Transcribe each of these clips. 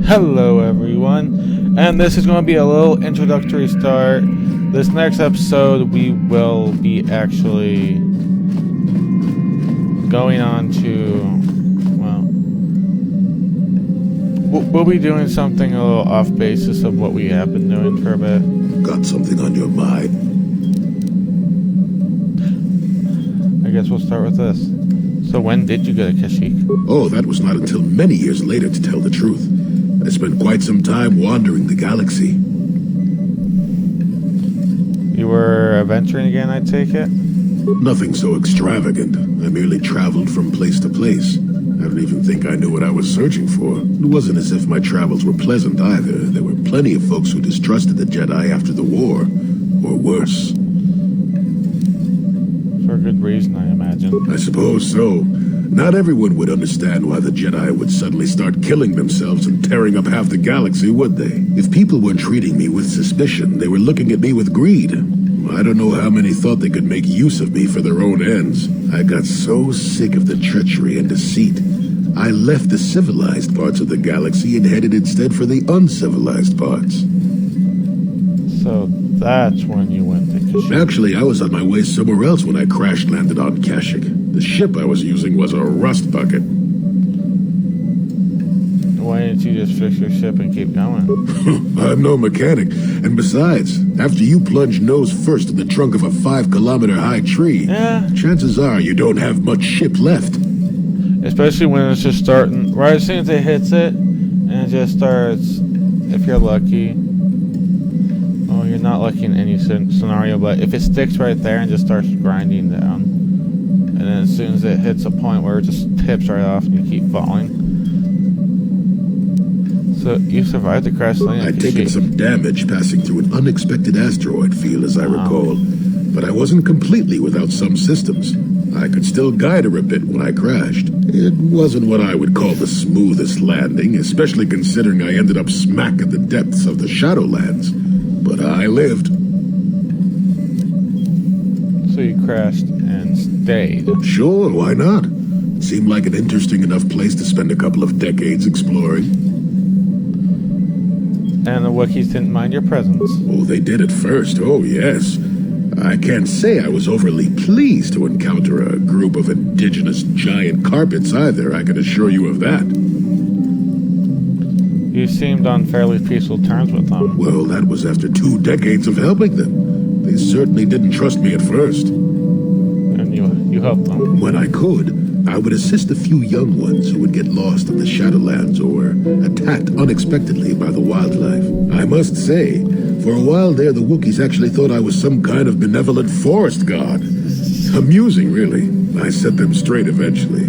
Hello everyone, and this is going to be a little introductory start. This next episode we will be actually going on to, we'll be doing something a little off basis of what we have been doing for a bit. Got something on your mind? I guess we'll start with this. So when did you go to Kashyyyk? Oh, that was not until many years later, to tell the truth. I spent quite some time wandering the galaxy. You were adventuring again, I take it? Nothing so extravagant. I merely traveled from place to place. I don't even think I knew what I was searching for. It wasn't as if my travels were pleasant either. There were plenty of folks who distrusted the Jedi after the war, or worse. For a good reason, I imagine. I suppose so. Not everyone would understand why the Jedi would suddenly start killing themselves and tearing up half the galaxy, would they? If people weren't treating me with suspicion, they were looking at me with greed. I don't know how many thought they could make use of me for their own ends. I got so sick of the treachery and deceit, I left the civilized parts of the galaxy and headed instead for the uncivilized parts. So that's when you went to Kashyyyk. Actually, I was on my way somewhere else when I crash-landed on Kashyyyk. The ship I was using was a rust bucket. Why didn't you just fix your ship and keep going? I'm no mechanic. And besides, after you plunge nose first in the trunk of a 5-kilometer-high tree, chances are you don't have much ship left. Especially when it's just starting, right as soon as it hits it, and it just starts, if you're lucky. Well, you're not lucky in any scenario, but if it sticks right there and just starts grinding down, and then as soon as it hits a point where it just tips right off and you keep falling. So you survived the crash landing. I'd taken some damage passing through an unexpected asteroid field, as I recall, but I wasn't completely without some systems. I could still guide her a bit when I crashed. It wasn't what I would call the smoothest landing, especially considering I ended up smack at the depths of the Shadowlands. But I lived. So you crashed and stayed? Sure, why not? It seemed like an interesting enough place to spend a couple of decades exploring. And the Wookiees didn't mind your presence? Oh, they did at first, oh yes. I can't say I was overly pleased to encounter a group of indigenous giant carpets either, I can assure you of that. You seemed on fairly peaceful terms with them. Well, that was after 2 decades of helping them. They certainly didn't trust me at first. And you helped them? When I could, I would assist a few young ones who would get lost in the Shadowlands or attacked unexpectedly by the wildlife. I must say, for a while there, the Wookiees actually thought I was some kind of benevolent forest god. Amusing, really. I set them straight eventually.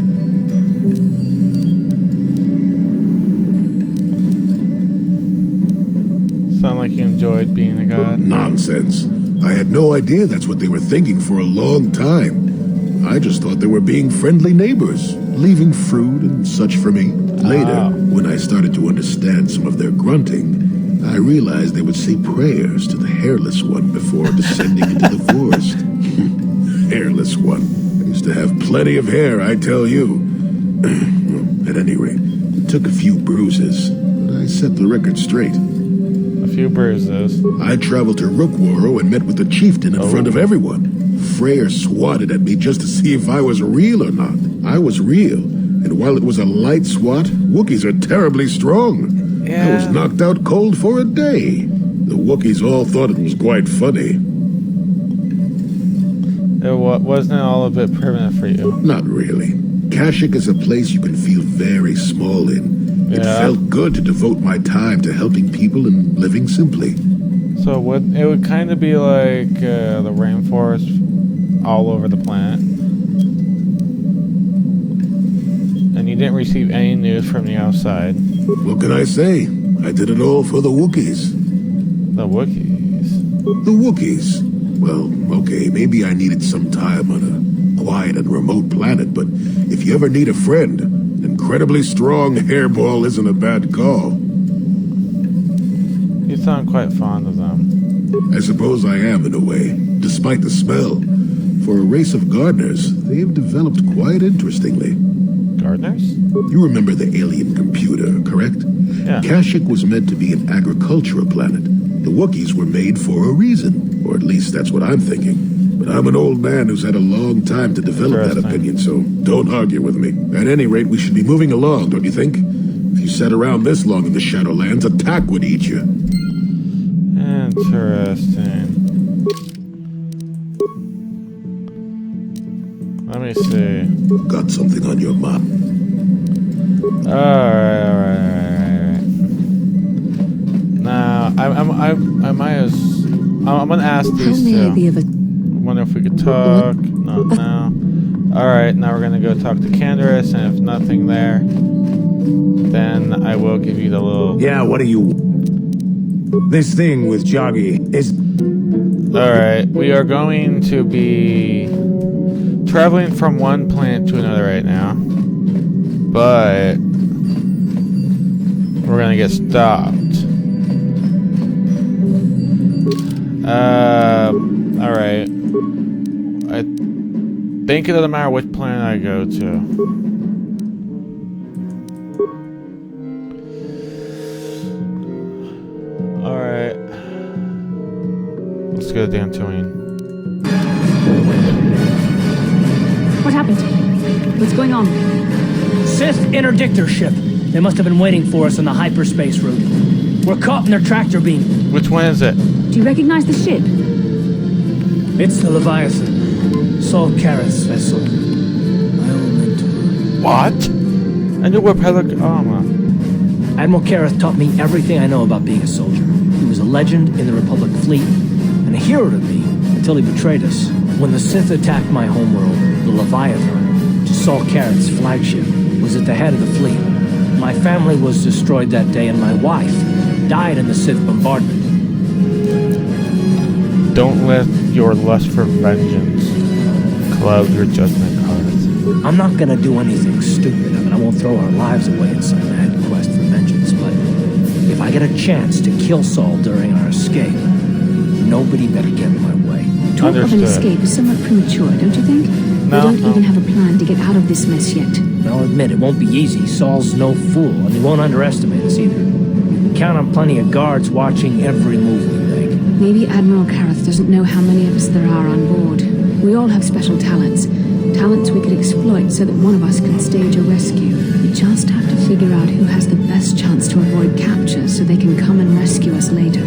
Sound like you enjoyed being a god? Nonsense. I had no idea that's what they were thinking for a long time. I just thought they were being friendly neighbors, leaving fruit and such for me. Later, when I started to understand some of their grunting, I realized they would say prayers to the Hairless One before descending into the forest. Hairless One. I used to have plenty of hair, I tell you. At any rate, it took a few bruises, but I set the record straight. A few bruises. I traveled to Rookworo and met with the chieftain in front of everyone. Freyr swatted at me just to see if I was real or not. I was real, and while it was a light swat, Wookiees are terribly strong. Yeah. I was knocked out cold for a day. The Wookiees all thought it was quite funny. Wasn't it all a bit permanent for you? Not really. Kashyyyk is a place you can feel very small in. It felt good to devote my time to helping people and living simply. So it would kind of be like the rainforest all over the planet. And you didn't receive any news from the outside. What can I say? I did it all for the Wookiees. The Wookiees? The Wookiees. Well, okay, maybe I needed some time on a quiet and remote planet, but if you ever need a friend, an incredibly strong hairball isn't a bad call. You sound quite fond of them. I suppose I am in a way, despite the smell. For a race of gardeners, they've developed quite interestingly. Gardeners? You remember the alien computer, correct? Yeah. Kashyyyk was meant to be an agricultural planet. The Wookiees were made for a reason, or at least that's what I'm thinking. But I'm an old man who's had a long time to develop that opinion, so don't argue with me. At any rate, we should be moving along, don't you think? If you sat around this long in the Shadowlands, attack would eat you. Interesting. Let me see. Got something on your mind? Alright. Now, I'm gonna ask these two. I wonder if we could talk. Not now. Alright, now we're gonna go talk to Candace, and if nothing there, then I will give you the little... Yeah, what do you... This thing with Joggy is... Alright, we are going to be traveling from one planet to another right now. But we're gonna get stopped. Alright. I think it doesn't matter which planet I go to. Alright. Let's go to Dantooine. What happened? What's going on? Sith interdictor ship. They must have been waiting for us on the hyperspace route. We're caught in their tractor beam. Which one is it? Do you recognize the ship? It's the Leviathan. Saul Karrath's vessel. My old mentor. What? I knew we're Pelic armor. Admiral Karrath taught me everything I know about being a soldier. He was a legend in the Republic fleet, and a hero to me until he betrayed us. When the Sith attacked my homeworld, the Leviathan, Saul Karrath's flagship, was at the head of the fleet. My family was destroyed that day, and my wife died in the Sith bombardment. Don't let your lust for vengeance cloud your judgment cards. I'm not gonna do anything stupid. I mean, I won't throw our lives away in some mad quest for vengeance, but if I get a chance to kill Saul during our escape, nobody better get in my way. Talk of an escape is somewhat premature, don't you think? We don't even have a plan to get out of this mess yet. I'll admit, it won't be easy. Saul's no fool, and he won't underestimate us either. You can count on plenty of guards watching every move we make. Maybe Admiral Karrath doesn't know how many of us there are on board. We all have special talents. Talents we could exploit so that one of us can stage a rescue. We just have to figure out who has the best chance to avoid capture so they can come and rescue us later.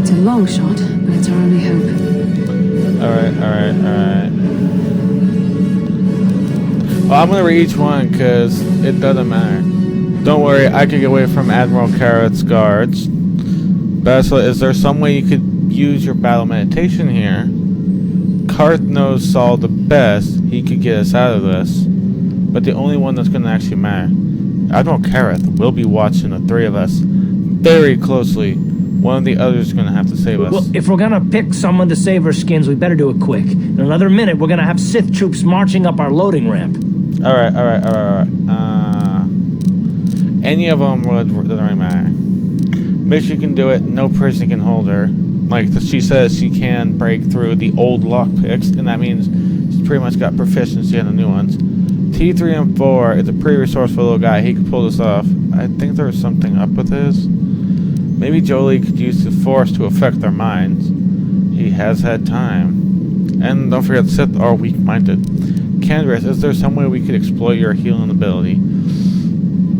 It's a long shot, but it's our only hope. Alright. Well, I'm gonna read each one because it doesn't matter. Don't worry, I could get away from Admiral Karrath's guards. Basil, is there some way you could use your battle meditation here? Karth knows Saul the best. He could get us out of this. But the only one that's gonna actually matter. Admiral Karrath will be watching the three of us very closely. One of the others is gonna have to save us. Well, if we're gonna pick someone to save our skins, we better do it quick. In another minute, we're gonna have Sith troops marching up our loading ramp. Alright. Any of them doesn't really matter. Mitch, you can do it. No person can hold her. Like she says, she can break through the old lockpicks, and that means she's pretty much got proficiency in the new ones. T3 and 4 is a pretty resourceful little guy. He could pull this off. I think there's something up with his. Maybe Jolie could use the Force to affect their minds. He has had time. And don't forget, Sith are weak-minded. Candace, is there some way we could exploit your healing ability?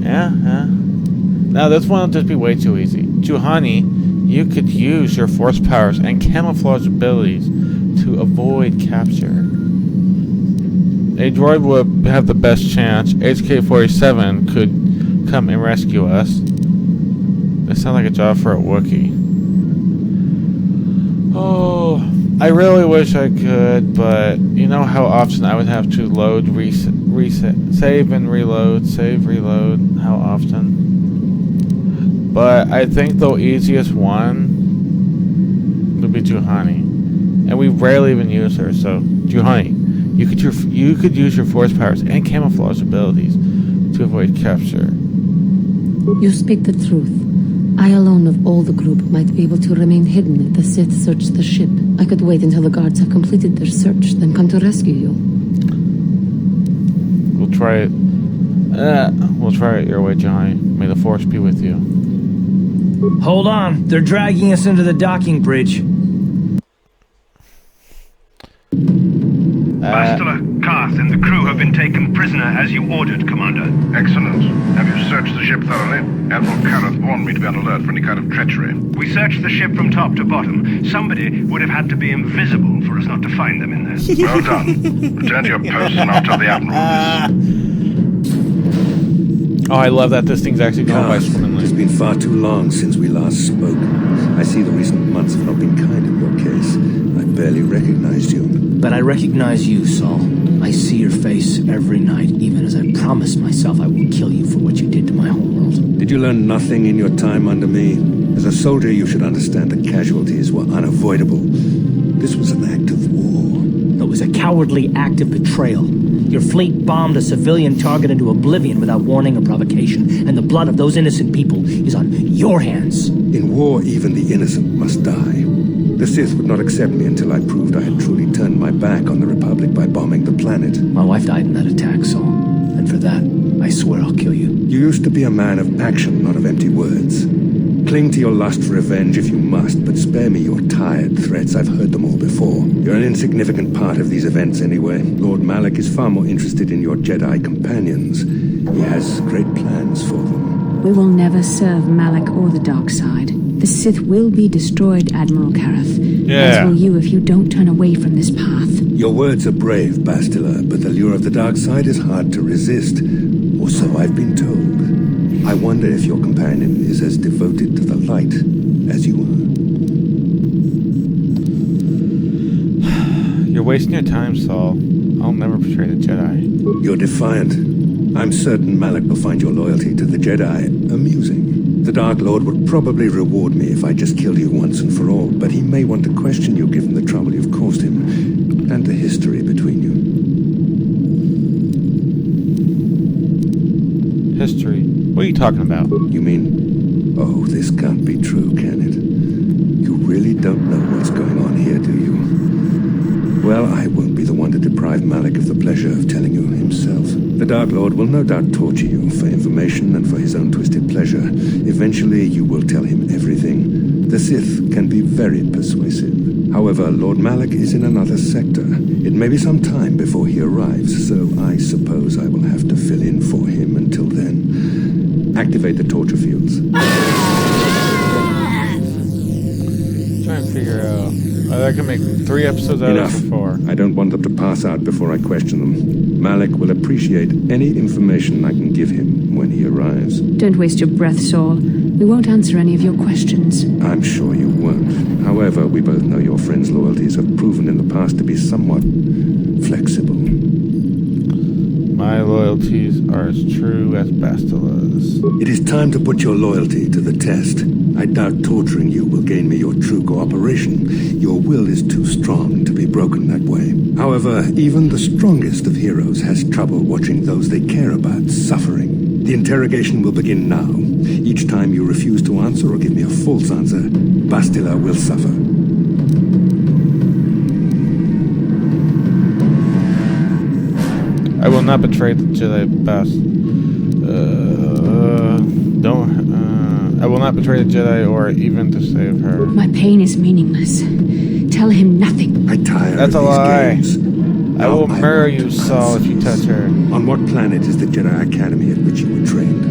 Yeah. Now, this one will just be way too easy. Juhani, you could use your Force powers and camouflage abilities to avoid capture. A droid would have the best chance. HK-47 could come and rescue us. That sounds like a job for a Wookiee. Oh, I really wish I could, but you know how often I would have to load, reset, save and reload, save, reload, how often? But I think the easiest one would be Juhani. And we rarely even use her, so Juhani, you could use your Force powers and camouflage abilities to avoid capture. You speak the truth. I alone of all the group might be able to remain hidden if the Sith search the ship. I could wait until the guards have completed their search, then come to rescue you. We'll try it. We'll try it your way, Johnny. May the force be with you. Hold on. They're dragging us into the docking bridge. Bastila, Karth, and the crew have been taken prisoner as you ordered, Commander. Excellent. Have you searched the ship thoroughly? Admiral Karth warned me to be on alert for any kind of treachery. We searched the ship from top to bottom. Somebody would have had to be invisible for us not to find them in there. Well done. Return to your posts and I'll tell the Admiral this. Oh, I love that this thing's actually going by It swimmingly. has been far too long since we last spoke. I see the recent months have not been kind in your case. I barely recognized you. But I recognize you, Saul. I see your face every night, even as I promised myself I will kill you for what you did to my homeworld. Did you learn nothing in your time under me? As a soldier, you should understand that casualties were unavoidable. This was an act of war. It was a cowardly act of betrayal. Your fleet bombed a civilian target into oblivion without warning or provocation, and the blood of those innocent people is on your hands. In war, even the innocent must die. The Sith would not accept me until I proved I had truly turned my back on the Republic by bombing the planet. My wife died in that attack, Saul. And for that, I swear I'll kill you. You used to be a man of action, not of empty words. Cling to your lust for revenge if you must, but spare me your tired threats. I've heard them all before. You're an insignificant part of these events anyway. Lord Malak is far more interested in your Jedi companions. He has great plans for them. We will never serve Malak or the dark side. The Sith will be destroyed, Admiral Kareth. As will you if you don't turn away from this path. Your words are brave, Bastila, but the lure of the dark side is hard to resist. Or so I've been told. I wonder if your companion is as devoted to the light as you are. You're wasting your time, Saul. I'll never betray the Jedi. You're defiant. I'm certain Malak will find your loyalty to the Jedi amusing. The Dark Lord would probably reward me if I just killed you once and for all, but he may want to question you given the trouble you've caused him, and the history between you. History? What are you talking about? You mean... Oh, this can't be true, can it? You really don't know what's going on here, do you? Well, I won't be the one to deprive Malak of the pleasure of telling you himself. The Dark Lord will no doubt torture you for information and for his own twisted pleasure. Eventually, you will tell him everything. The Sith can be very persuasive. However, Lord Malak is in another sector. It may be some time before he arrives, so I suppose I will have to fill in for him until then. Activate the torture fields. Trying to figure out. I can make 3 episodes out Enough. of 4. I don't want them to pass out before I question them. Malak will appreciate any information I can give him when he arrives. Don't waste your breath, Saul. We won't answer any of your questions. I'm sure you won't. However, we both know your friend's loyalties have proven in the past to be somewhat flexible. My loyalties are as true as Bastila's. It is time to put your loyalty to the test. I doubt torturing you will gain me your true cooperation. Your will is too strong to be broken that way. However, even the strongest of heroes has trouble watching those they care about suffering. The interrogation will begin now. Each time you refuse to answer or give me a false answer, Bastila will suffer. I will not betray the Jedi I will not betray the Jedi or even to save her. My pain is meaningless. Tell him nothing. I tire That's of a these lie. games. I will murder you, Saul, if you touch her. On what planet is the Jedi Academy at which you were trained?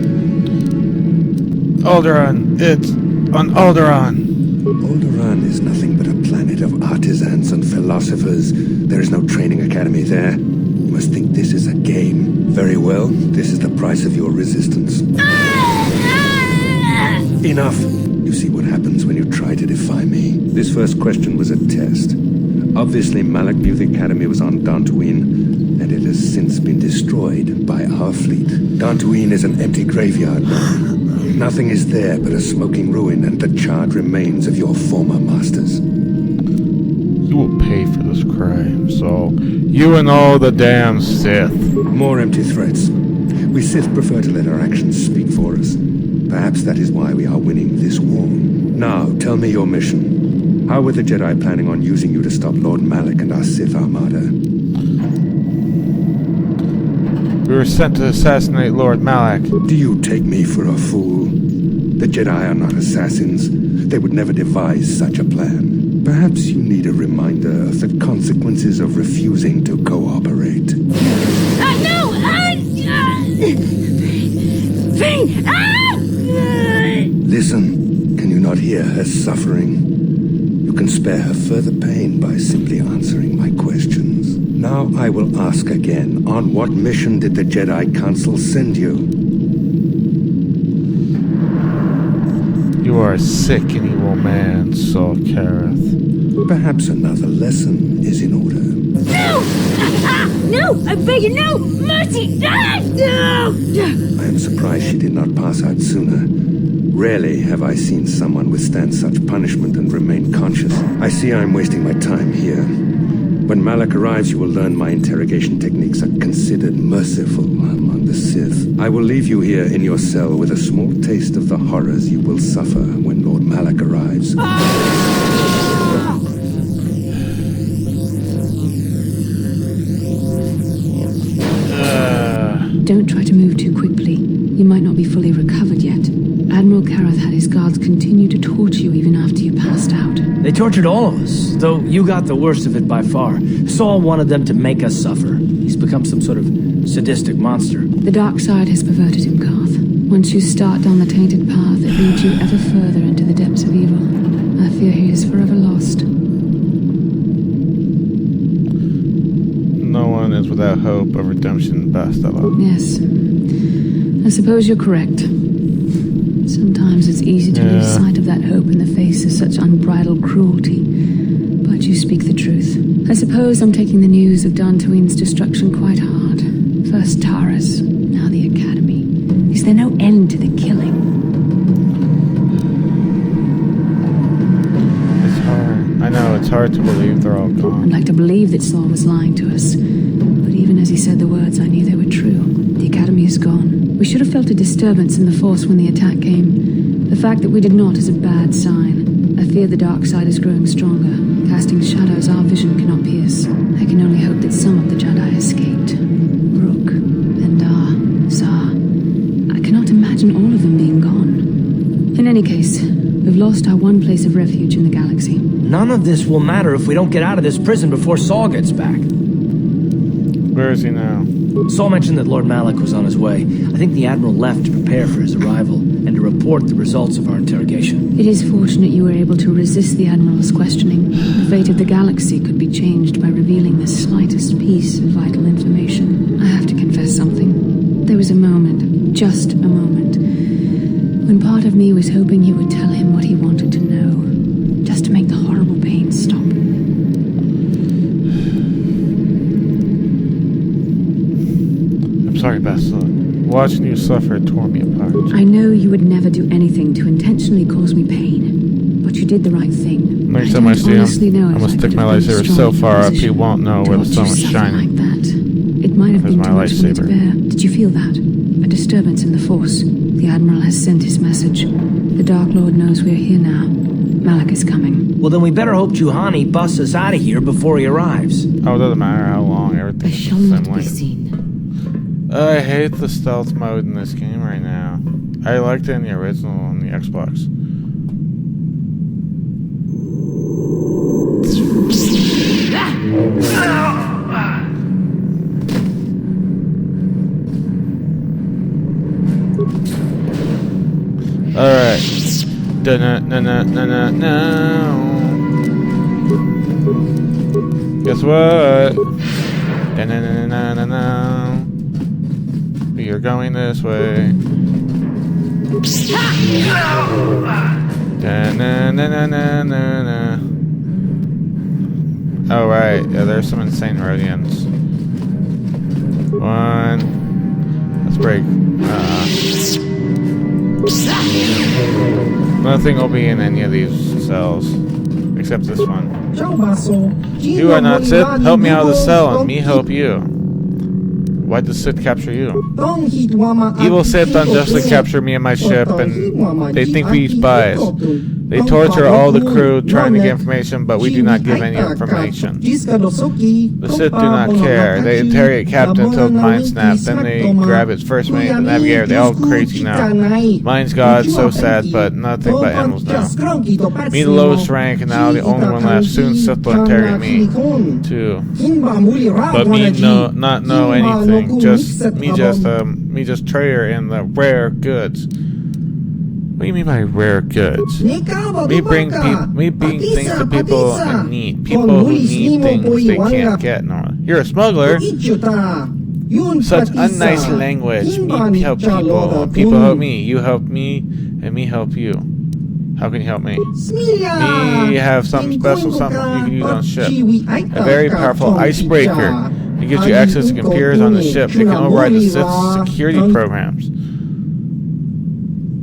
Alderaan. It's on Alderaan. Alderaan is nothing but a planet of artisans and philosophers. There is no training academy there. You must think this is a game. Very well, this is the price of your resistance. Enough! You see what happens when you try to defy me. This first question was a test. Obviously, Malak knew the academy was on Dantooine, and it has since been destroyed by our fleet. Dantooine is an empty graveyard now. Nothing is there but a smoking ruin and the charred remains of your former masters. You will pay for this crime, Saul. You and all the damn Sith. More empty threats. We Sith prefer to let our actions speak for us. Perhaps that is why we are winning this war. Now, tell me your mission. How were the Jedi planning on using you to stop Lord Malak and our Sith armada? We We were sent to assassinate Lord Malak. Do you take me for a fool? The Jedi are not assassins. They would never devise such a plan. Perhaps you need a reminder of the consequences of refusing to cooperate. No! Vane! Listen, can you not hear her suffering? You can spare her further pain by simply answering my questions. Now I will ask again, on what mission did the Jedi Council send you? You are a sick and evil man, Saul Kareth. Perhaps another lesson is in order. No! No! I beg you, no! Mercy! No! I am surprised she did not pass out sooner. Rarely have I seen someone withstand such punishment and remain conscious. I see I'm wasting my time here. When Malak arrives, you will learn my interrogation techniques are considered merciful among the Sith. I will leave you here in your cell with a small taste of the horrors you will suffer when Lord Malak arrives. Don't try to move too quickly. You might not be fully recovered yet. Admiral Kareth had his guards continue to torture you even after you passed out. They tortured all of us, though you got the worst of it by far. Saul wanted them to make us suffer. He's become some sort of sadistic monster. The dark side has perverted him, Garth. Once you start down the tainted path, it leads you ever further into the depths of evil. I fear he is forever lost. No one is without hope of redemption, Bastila. Yes. I suppose you're correct. Sometimes it's easy to lose sight of that hope in the face of such unbridled cruelty. But you speak the truth. I suppose I'm taking the news of Dantooine's destruction quite hard. First Taras, now the Academy. Is there no end to the killing? It's hard. I know, it's hard to believe they're all gone. I'd like to believe that Saul was lying to us. But even as he said the words, I knew they were true. The Academy is gone. We should have felt a disturbance in the Force when the attack came. The fact that we did not is a bad sign. I fear the dark side is growing stronger, casting shadows our vision cannot pierce. I can only hope that some of the Jedi escaped. Rook, Endar, Zar. I cannot imagine all of them being gone. In any case, we've lost our one place of refuge in the galaxy. None of this will matter if we don't get out of this prison before Saul gets back. Where is he now? Saul mentioned that Lord Malak was on his way. I think the Admiral left to prepare for his arrival and to report the results of our interrogation. It is fortunate you were able to resist the Admiral's questioning. The fate of the galaxy could be changed by revealing the slightest piece of vital information. I have to confess something. There was a moment, just a moment, when part of me was hoping you would tell him what he wanted to know, just to make the horrible pain stop. Sorry, Bastila. Watching you suffer tore me apart. I know you would never do anything to intentionally cause me pain, but you did the right thing. Next time I see him, I'm gonna stick my lightsaber so far up he won't know where the sun was shining. Like that. It might have been too much for me to bear. Did you feel that? A disturbance in the Force. The Admiral has sent his message. The Dark Lord knows we're here now. Malak is coming. Well, then we better hope Juhani busts us out of here before he arrives. Oh, it doesn't matter how long, everything I is shall the not same be length. seen. I hate the stealth mode in this game right now. I liked it in the original on the Xbox. Alright. Da-na-na-na-na-na. Guess what? Da-na-na-na-na-na. You're going this way. Da-na-na-na-na-na. Oh, right. Yeah, there's some insane Rhodians. One. Let's break. Nothing will be in any of these cells. Except this one. You are not Sith. Help me out of the cell and me help you. Why'd the Sith capture you? Evil Sith unjustly captured me and my ship, and they think we spies. They torture all the crew trying to get information, but we do not give any information. The Sith do not care. They interrogate Captain until his mind snaps, then they grab his first mate, the Navigator. They all crazy now. Mine's God, so sad, but nothing but animals now. Me the lowest rank, and now the only one left. Soon Sith will interrogate me, too. But me not know anything. Me just trader in the rare goods. What do you mean by rare goods? Me bring things to people in need. People who need things they can't get. No, you're a smuggler. Such unnice language. Me help people. People help me. You help me, and me help you. How can you help me? Me have something special, something you can use on ship. A very powerful icebreaker. It gives you access to computers on the ship. It can override the Sith's security programs.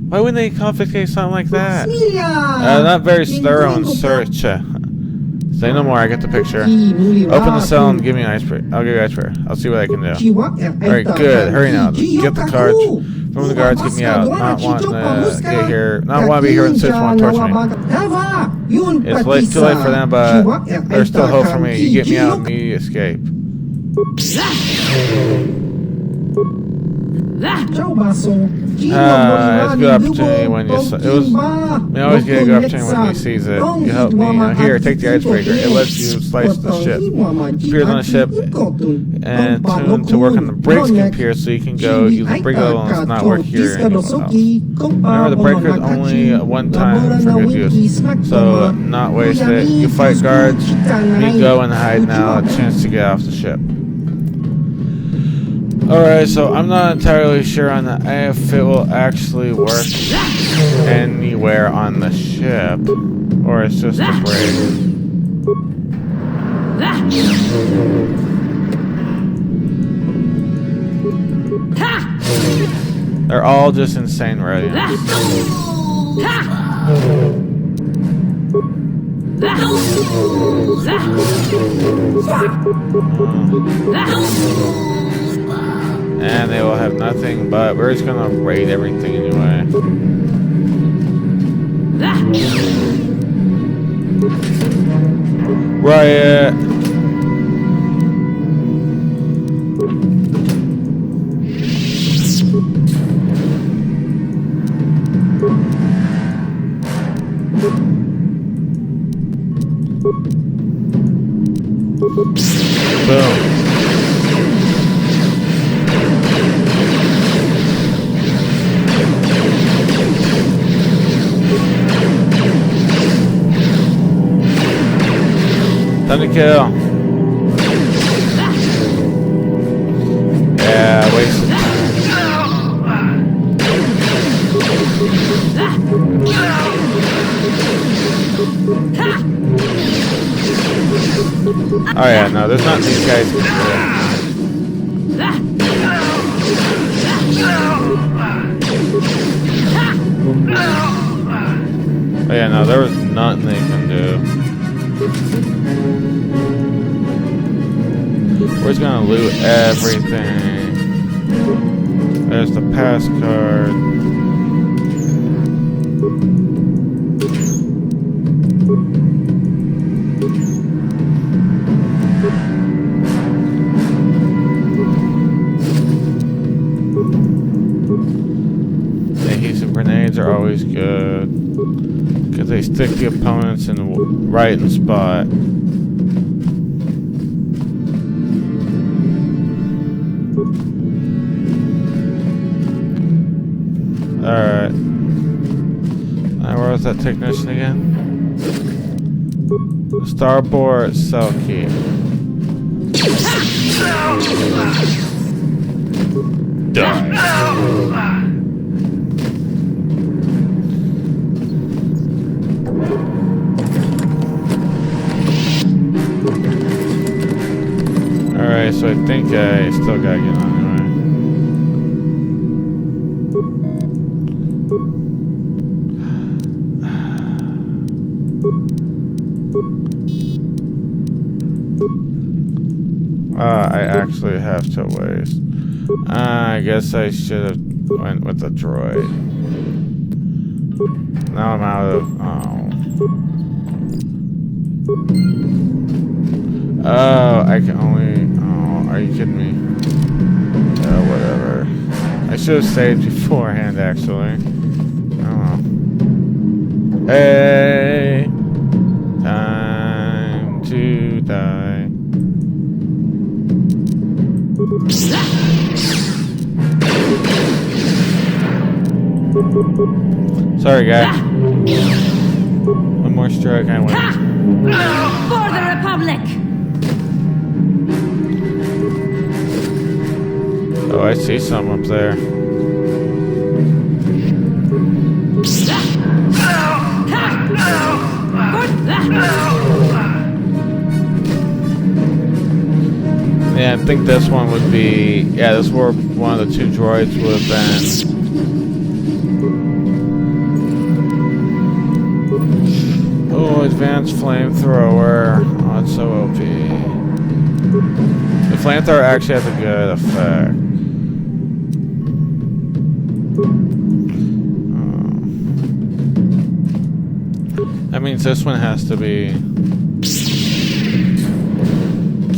Why wouldn't they confiscate something like that? Not very thorough in search. Say no more, I get the picture. Open the cell and give me an icebreaker. I'll give you an icebreaker. I'll see what I can do. Alright, good. Hurry now. Get the cards. From the guards, get me out. Not want to get here. Not want to be here when the Sith want to torture me. It's too late for them, but there's still hope for me. You get me out and me escape. It's a good opportunity when you always get a good opportunity when you seize it. You help me. Here, take the icebreaker. It lets you slice the ship. Computers on the ship and tuned to work on the brakes computer so you can go use the brake level and it's not work here anymore else. Remember, the breaker is only one time for good use, so not waste it. You fight guards. Me go and hide now. A chance to get off the ship. Alright, so I'm not entirely sure on if it will actually work anywhere on the ship, or it's just a break. They're all just insane radiants. And they will have nothing, but we're just gonna raid everything anyway. Riot! Boom. Time to kill. Yeah, wasted time. Oh yeah, no, there's not these guys. Oh yeah, no, there was nothing they can do. We're just gonna loot everything. There's the pass card. Adhesive grenades are always good because they stick the opponents in the right spot. Alright. Where was that technician again? Starboard cell key. Die. Alright, so I think I still gotta get on anyway. I actually have to waste. I guess I should have went with the droid. Now I'm out of. Oh, I can only. Oh, are you kidding me? Oh, whatever. I should have saved beforehand, actually. Oh. Hey, time to die. Sorry, guys. One more strike, I win. For the Republic! Oh, I see some up there. Yeah, I think this one would be. Yeah, this is where one of the two droids would have been. Oh, advanced flamethrower. Oh, it's so OP. The flamethrower actually has a good effect. That means this one has to be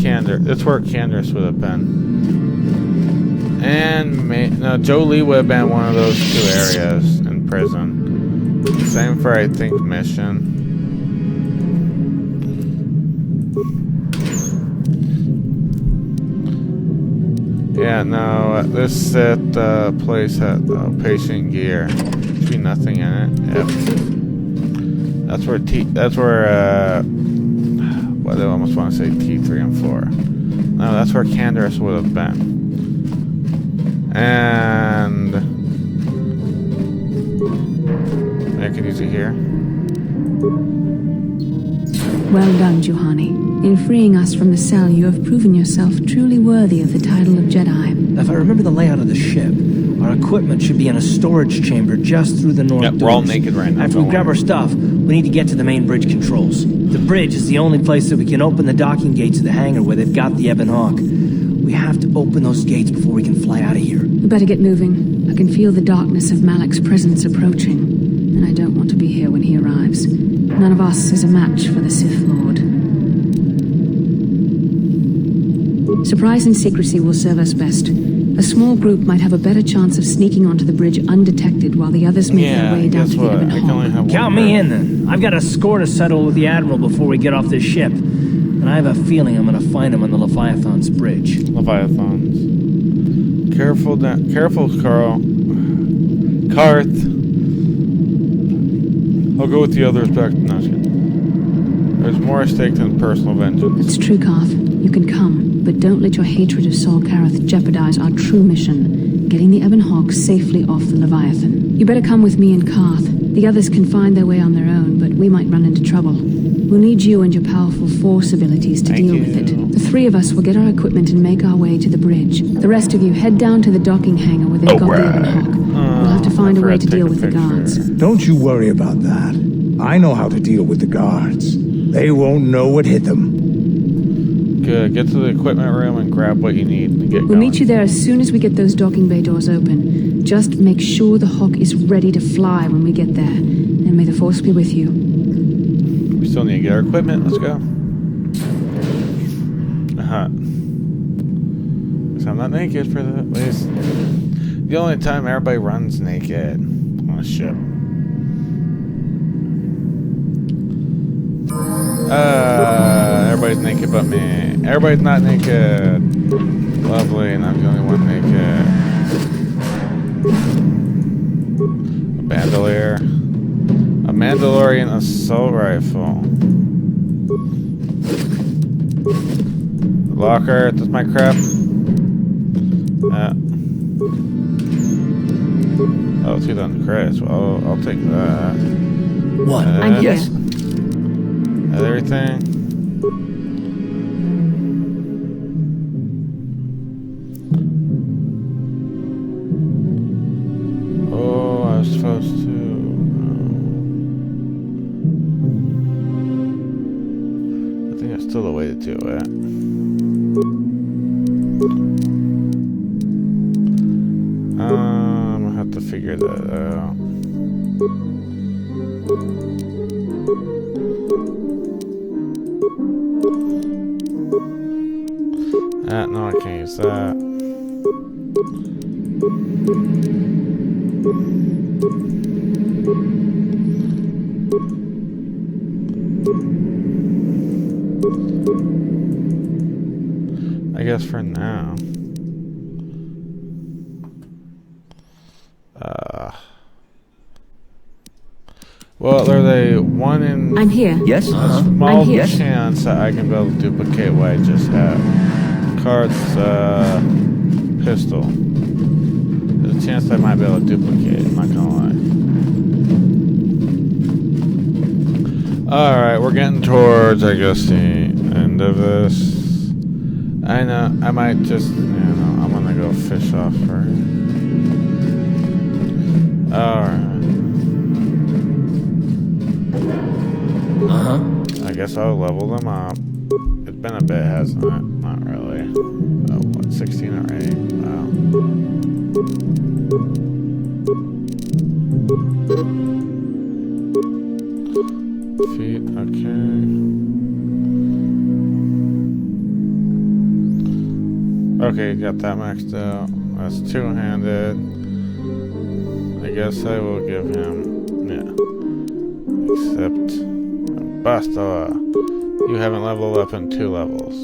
Candor. That's where Candace would have been. And no, Joe Lee would have been one of those two areas in prison. Same for, I think, mission. Yeah, no, this place had patient gear. Should be nothing in it. Yep. That's where well, I almost want to say T3 and 4. No, that's where Candace would have been. And I could use it here. Well done, Juhani. In freeing us from the cell, you have proven yourself truly worthy of the title of Jedi. If I remember the layout of the ship, our equipment should be in a storage chamber just through the north doors. We're all naked right now. After we grab our stuff, we need to get to the main bridge controls. The bridge is the only place that we can open the docking gates of the hangar where they've got the Ebon Hawk. We have to open those gates before we can fly out of here. We better get moving. I can feel the darkness of Malak's presence approaching, and I don't want to be here when he arrives. None of us is a match for the Sith Lord. Surprise and secrecy will serve us best. A small group might have a better chance of sneaking onto the bridge undetected while the others make their way down to the Ebon Hawk. Count me in, then. I've got a score to settle with the Admiral before we get off this ship. And I have a feeling I'm going to find him on the Leviathan's bridge. Leviathans. Careful, Carl. Karth. I'll go with the others back. No, there's more at stake than personal vengeance. That's true, Karth. You can come, but don't let your hatred of Sol Karath jeopardize our true mission, getting the Ebon Hawk safely off the Leviathan. You better come with me and Karth. The others can find their way on their own, but we might run into trouble. We'll need you and your powerful Force abilities to deal with it. The three of us will get our equipment and make our way to the bridge. The rest of you head down to the docking hangar where they've got the Ebon Hawk. We'll have to find a way to deal with the guards. Don't you worry about that. I know how to deal with the guards. They won't know what hit them. Good. Get to the equipment room and grab what you need and get We'll going. meet you there as soon as we get those docking bay doors open. Just make sure the Hawk is ready to fly when we get there. And may the Force be with you. We still need to get our equipment. Let's go. So I'm not naked for the at least. The only time everybody runs naked on a ship. Everybody's naked but me. Everybody's not naked. Lovely, and I'm the only one naked. A bandolier. A Mandalorian assault rifle. Locker, that's my crap. Oh, 2,000 credits. Well, I'll take that. What? I'm here. Everything. Oh, I was supposed to. I think that's still the way to do it. I'm gonna have to figure that out. No, I can't use that. I guess for now. Well, there's a 1 in I'm here. Yes? a small I'm here. chance that I can be able to duplicate what I just had. Cart's pistol. There's a chance I might be able to duplicate, I'm not gonna lie. Alright, we're getting towards, I guess, the end of this. I know, I might just, I'm gonna go fish off first. Alright. I guess I'll level them up. It's been a bit, hasn't it? Not really. Oh, what, 16 already? Wow. Feet, okay. Okay, got that maxed out. That's two-handed. I guess I will give him, except Basta. You haven't leveled up in 2 levels.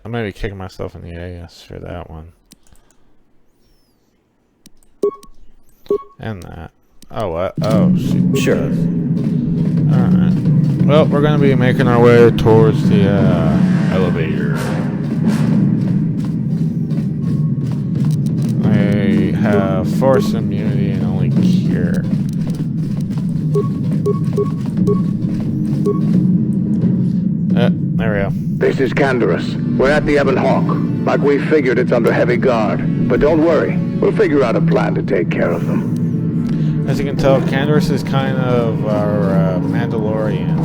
I maybe kicking myself in the ass for that one. And that. Oh, what? Oh, sure. Alright. Well, we're gonna be making our way towards the elevator. I have force immunity and only cure. There we go. This is Canderous. We're at the Ebon Hawk. Like we figured, it's under heavy guard. But don't worry, we'll figure out a plan to take care of them. As you can tell, Canderous is kind of our Mandalorian.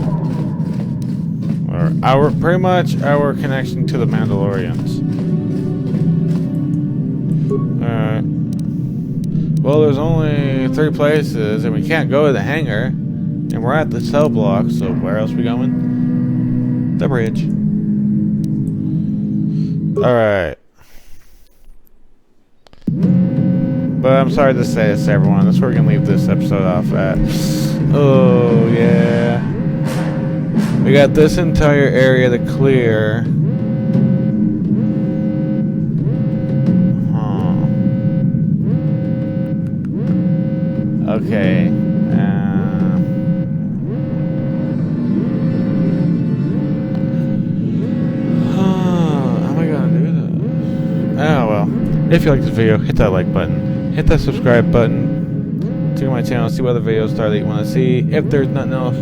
Or pretty much our connection to the Mandalorians. Alright. Well, there's only 3 places, and we can't go to the hangar. And we're at the cell block, so where else are we going? The bridge. Alright. But I'm sorry to say this, everyone. That's where we're going to leave this episode off at. Oh, yeah. We got this entire area to clear. Okay. How am I going to do this? Oh, well. If you like this video, hit that like button. Hit that subscribe button to my channel, see what other videos are that you want to see. If there's nothing else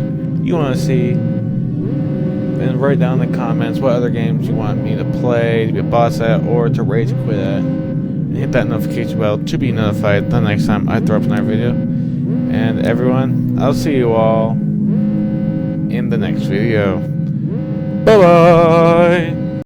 you want to see, then write down in the comments what other games you want me to play, to be a boss at, or to rage quit at. And hit that notification bell to be notified the next time I throw up another video. And everyone, I'll see you all in the next video. Bye-bye!